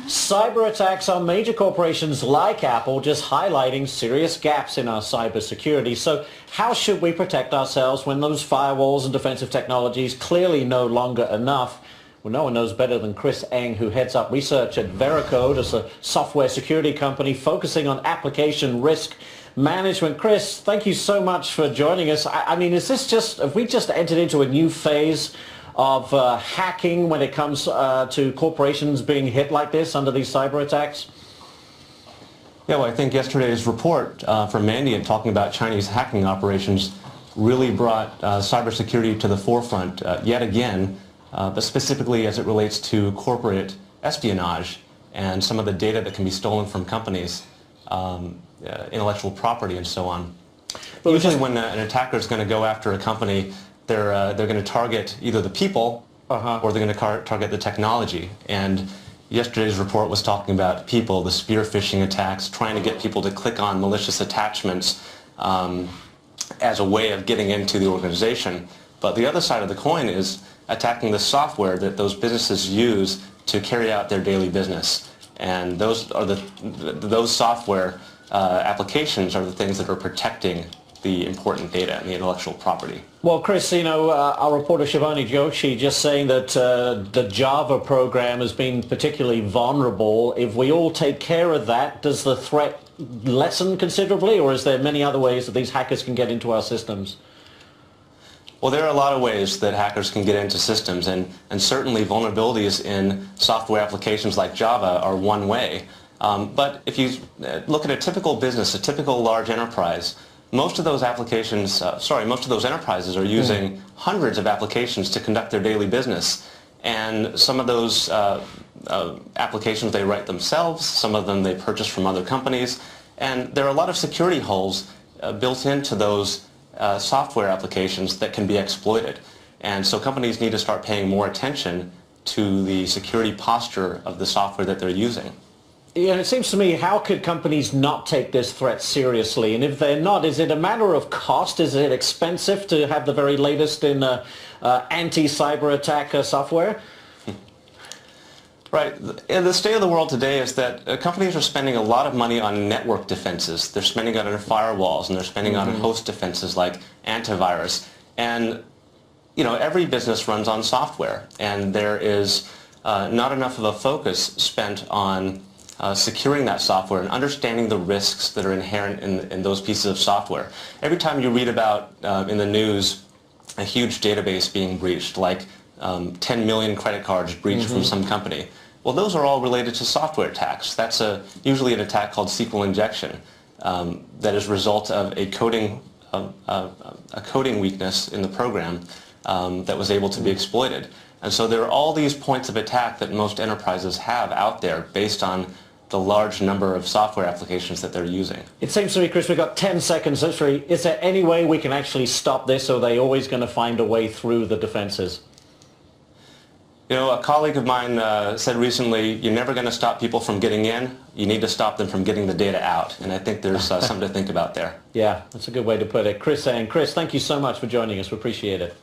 Cyber attacks on major corporations like Apple just highlighting serious gaps in our cybersecurity. So how should we protect ourselves when those firewalls and defensive technologies clearly no longer enough? Well, no one knows better than Chris Eng, who heads up research at Veracode, as a software security company focusing on application risk management. Chris, thank you so much for joining us. I mean, have we just entered into a new phase of hacking when it comes to corporations being hit like this under these cyber attacks? Yeah, well, I think yesterday's report from Mandiant talking about Chinese hacking operations really brought cybersecurity to the forefront yet again, but specifically as it relates to corporate espionage and some of the data that can be stolen from companies, intellectual property and so on. But usually when an attacker is going to go after a company, they're going to target either the people or they're going to target the technology. And yesterday's report was talking about people, the spear phishing attacks, trying to get people to click on malicious attachments as a way of getting into the organization. But the other side of the coin is attacking the software that those businesses use to carry out their daily business. And those software applications are the things that are protecting the important data and the intellectual property. Well, Chris, you know, our reporter Shivani Joshi just saying that the Java program has been particularly vulnerable. If we all take care of that, does the threat lessen considerably, or is there many other ways that these hackers can get into our systems? Well, there are a lot of ways that hackers can get into systems, and certainly vulnerabilities in software applications like Java are one way. But if you look at a typical business, a typical large enterprise, most of those applications, most of those enterprises are using hundreds of applications to conduct their daily business. And some of those applications they write themselves, some of them they purchase from other companies, and there are a lot of security holes built into those software applications that can be exploited. And so companies need to start paying more attention to the security posture of the software that they're using. Yeah, it seems to me, how could companies not take this threat seriously? And if they're not, is it a matter of cost? Is it expensive to have the very latest in anti-cyber attack software? Right. The state of the world today is that companies are spending a lot of money on network defenses. They're spending it on firewalls, and they're spending on host defenses like antivirus. And, you know, every business runs on software, and there is not enough of a focus spent on securing that software and understanding the risks that are inherent in those pieces of software. Every time you read about in the news a huge database being breached, like 10 million credit cards breached from some company, well, those are all related to software attacks. That's usually an attack called SQL injection that is a result of a coding weakness in the program that was able to be exploited. And so there are all these points of attack that most enterprises have out there based on the large number of software applications that they're using. It seems to me, Chris, we've got 10 seconds. Literally, is there any way we can actually stop this, or are they always going to find a way through the defenses? You know, a colleague of mine said recently, you're never going to stop people from getting in. You need to stop them from getting the data out. And I think there's something to think about there. Yeah, that's a good way to put it. Chris, thank you so much for joining us. We appreciate it.